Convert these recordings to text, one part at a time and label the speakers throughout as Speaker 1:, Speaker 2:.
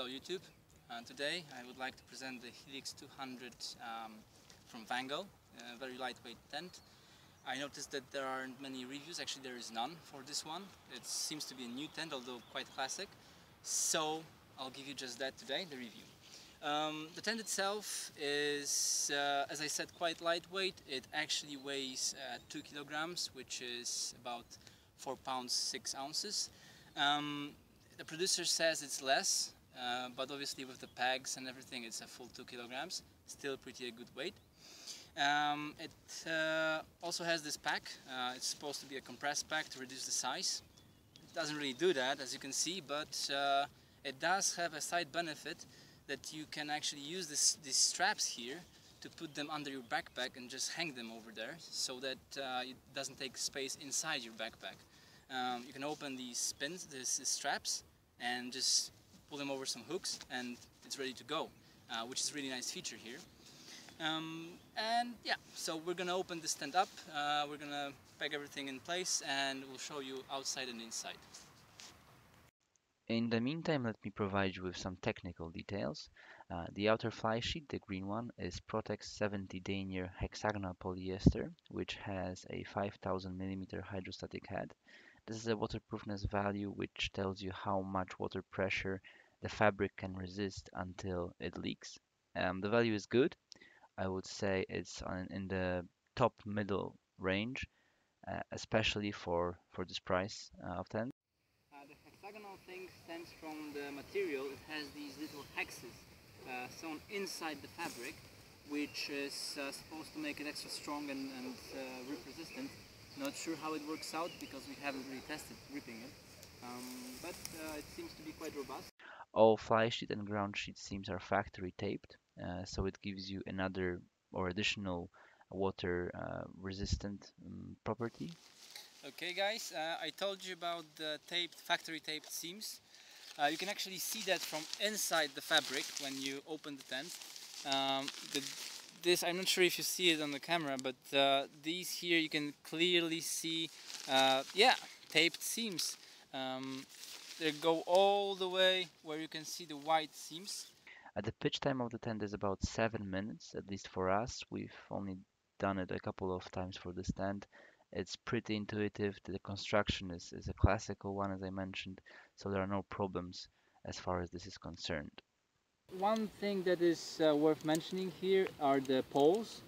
Speaker 1: Hello YouTube. Today I would like to present the Helix 200 from Vango, a very lightweight tent. I noticed that there aren't many reviews, actually there is none for this one. It seems to be a new tent, although quite classic. So I'll give you just that today, the review. The tent itself is, as I said, quite lightweight. It actually weighs 2 kilograms, which is about 4 pounds 6 ounces. The producer says it's less, but obviously with the pegs and everything it's a full 2 kilograms, still pretty a good weight. It also has this pack. It's supposed to be a compressed pack to reduce the size. It doesn't really do that, as you can see, but it does have a side benefit that you can actually use these straps here to put them under your backpack and just hang them over there so that it doesn't take space inside your backpack. You can open these pins, these straps, and just pull them over some hooks and it's ready to go, which is a really nice feature here. And yeah, so we're gonna open this tent up, we're gonna peg everything in place and we'll show you outside and inside.
Speaker 2: In the meantime, let me provide you with some technical details. The outer fly sheet, the green one, is Protex 70 denier hexagonal polyester, which has a 5000 mm hydrostatic head. This is a waterproofness value which tells you how much water pressure the fabric can resist until it leaks. The value is good. I would say it's in the top middle range, especially for this price of tent.
Speaker 1: The hexagonal thing stems from the material. It has these little hexes sewn inside the fabric, which is supposed to make it extra strong and rip resistant. Not sure how it works out because we haven't really tested ripping it, but it seems to be quite robust.
Speaker 2: All fly sheet and ground sheet seams are factory taped, so it gives you another or additional water resistant property.
Speaker 1: Okay guys, I told you about the factory taped seams. You can actually see that from inside the fabric when you open the tent. I'm not sure if you see it on the camera, but these here you can clearly see, yeah, taped seams. They go all the way where you can see the white seams.
Speaker 2: The pitch time of the tent is about 7 minutes, at least for us. We've only done it a couple of times for this tent. It's pretty intuitive. The construction is a classical one, as I mentioned, so there are no problems as far as this is concerned.
Speaker 1: One thing that is worth mentioning here are the poles.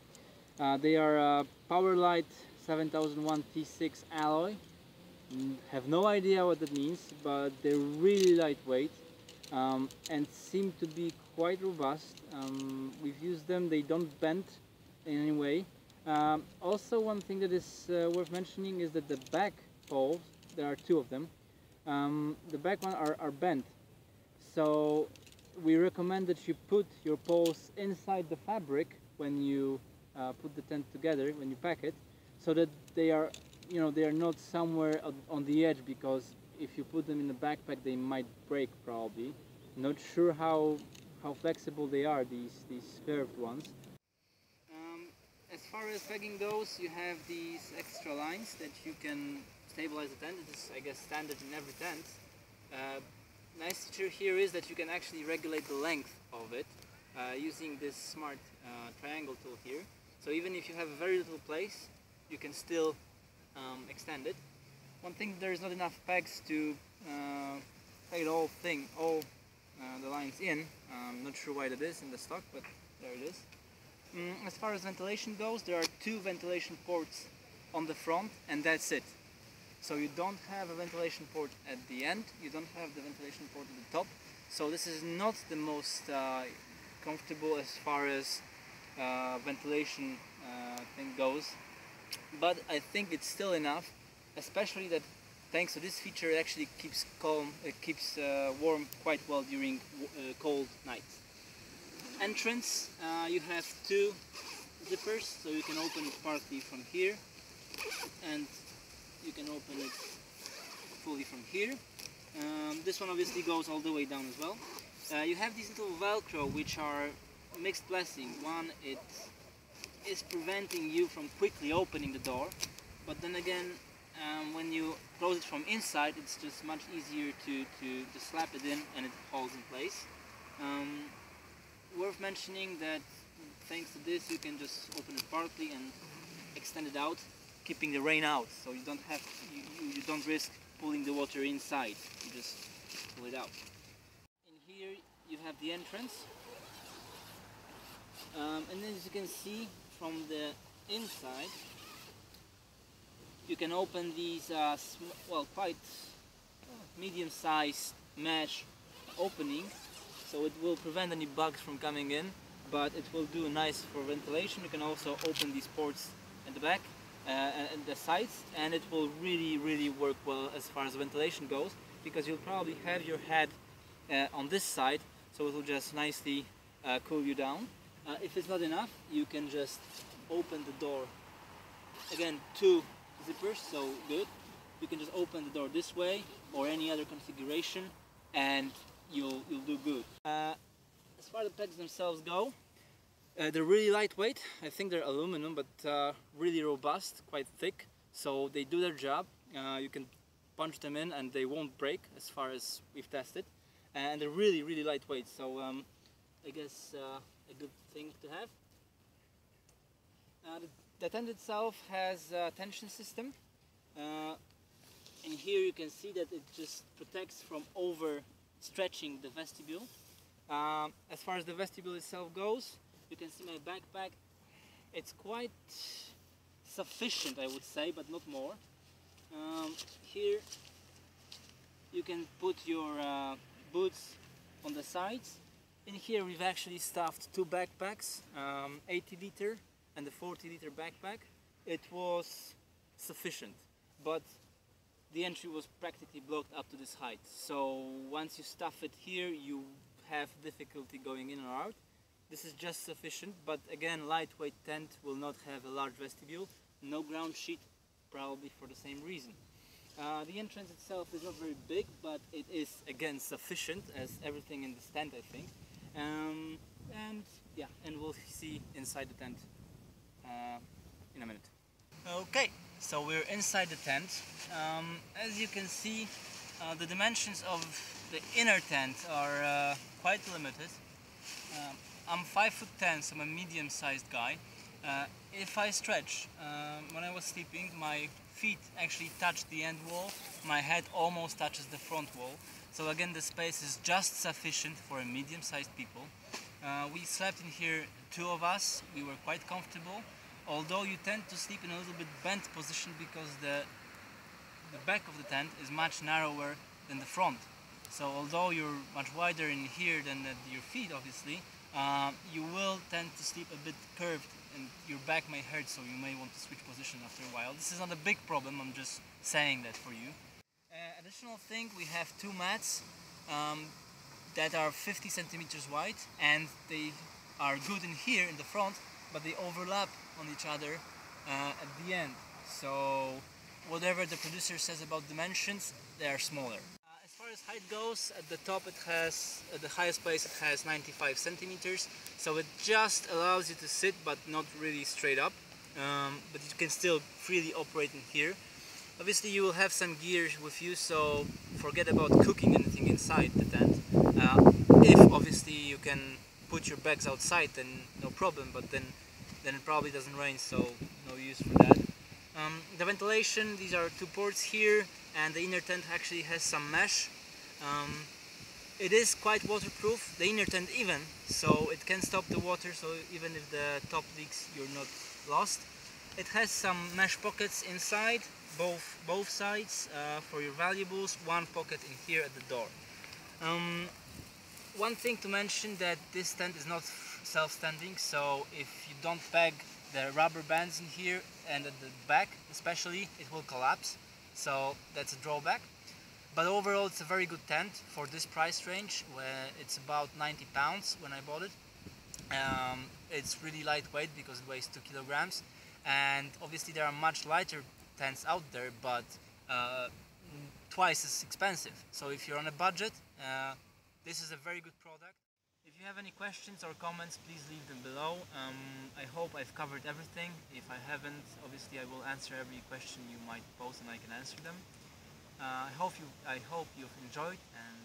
Speaker 1: They are Powerlite 7001 T6 alloy. Have no idea what that means, but they're really lightweight and seem to be quite robust. We've used them, they don't bend in any way. Also, one thing that is worth mentioning is that the back poles, there are 2 of them, the back one are bent. So we recommend that you put your poles inside the fabric when you put the tent together, when you pack it, so that they are, they are not somewhere on the edge, because if you put them in the backpack they might break probably. Not sure how flexible they are, these curved ones. As far as pegging goes, you have these extra lines that you can stabilize the tent. It is, I guess, standard in every tent. Nice feature here is that you can actually regulate the length of it using this smart triangle tool here. So even if you have a very little place, you can still extend it. One thing, there is not enough pegs to peg the whole thing, the lines in. Not sure why that is in the stock, but there it is. As far as ventilation goes, there are 2 ventilation ports on the front and that's it. So you don't have a ventilation port at the end, you don't have the ventilation port at the top. So this is not the most comfortable as far as ventilation thing goes. But I think it's still enough, especially that thanks to this feature it actually keeps warm quite well during cold nights. Entrance, you have 2 zippers, so you can open it partly from here and you can open it fully from here. This one obviously goes all the way down as well. You have these little Velcro which are mixed blessing. One, it is preventing you from quickly opening the door, but then again when you close it from inside, it's just much easier to slap it in and it holds in place. Worth mentioning that thanks to this you can just open it partly and extend it out, keeping the rain out, so you don't have you don't risk pulling the water inside. You just pull it out. In here you have the entrance, and as you can see from the inside, you can open these quite medium-sized mesh opening, so it will prevent any bugs from coming in, but it will do nice for ventilation. You can also open these ports at the back and the sides, and it will really work well as far as ventilation goes, because you'll probably have your head on this side, so it will just nicely cool you down. If it's not enough, you can just open the door. Again, two zippers, so good. You can just open the door this way or any other configuration, and you'll do good. As far as the pegs themselves go, they're really lightweight. I think they're aluminum, but really robust, quite thick, so they do their job. You can punch them in and they won't break, as far as we've tested, and they're really lightweight, so I guess a good thing to have. The tent itself has a tension system, and here you can see that it just protects from overstretching the vestibule. As far as the vestibule itself goes, you can see my backpack. It's quite sufficient, I would say, but not more. Here you can put your boots on the sides. In here we've actually stuffed two backpacks, 80 liter and the 40 liter backpack. It was sufficient, but the entry was practically blocked up to this height, so once you stuff it here you have difficulty going in or out. This is just sufficient, but again, lightweight tent will not have a large vestibule, no ground sheet, probably for the same reason. The entrance itself is not very big, but it is again sufficient, as everything in this tent, I think. And we'll see inside the tent in a minute. Okay, so we're inside the tent. As you can see, the dimensions of the inner tent are quite limited. I'm 5'10", so I'm a medium-sized guy. If I stretch, when I was sleeping, my feet actually touch the end wall, my head almost touches the front wall. So again, the space is just sufficient for a medium-sized people. We slept in here, two of us. We were quite comfortable, although you tend to sleep in a little bit bent position because the back of the tent is much narrower than the front. So although you're much wider in here than at your feet, obviously, you will tend to sleep a bit curved and your back may hurt, so you may want to switch position after a while. This is not a big problem, I'm just saying that for you. Additional thing, we have two mats that are 50 centimeters wide, and they are good in here in the front, but they overlap on each other at the end. So whatever the producer says about dimensions, they are smaller. As far as height goes, at the top it has, at the highest place it has 95 centimeters, so it just allows you to sit, but not really straight up, but you can still freely operate in here. Obviously you will have some gear with you, so forget about cooking anything inside the tent. If obviously you can put your bags outside, then no problem, but then it probably doesn't rain, so no use for that. The ventilation, these are two ports here, and the inner tent actually has some mesh. It is quite waterproof, the inner tent even, so it can stop the water, so even if the top leaks you're not lost. It has some mesh pockets inside, both sides, for your valuables, one pocket in here at the door. One thing to mention, that this tent is not self-standing, so if you don't peg the rubber bands in here and at the back especially, it will collapse, so that's a drawback. But overall it's a very good tent for this price range, where it's about 90 pounds when I bought it. It's really lightweight because it weighs 2 kilograms, and obviously there are much lighter tents out there, but twice as expensive. So if you're on a budget, this is a very good product. If you have any questions or comments, please leave them below. I hope I've covered everything. If I haven't, obviously I will answer every question you might post and I can answer them. I hope you've enjoyed, and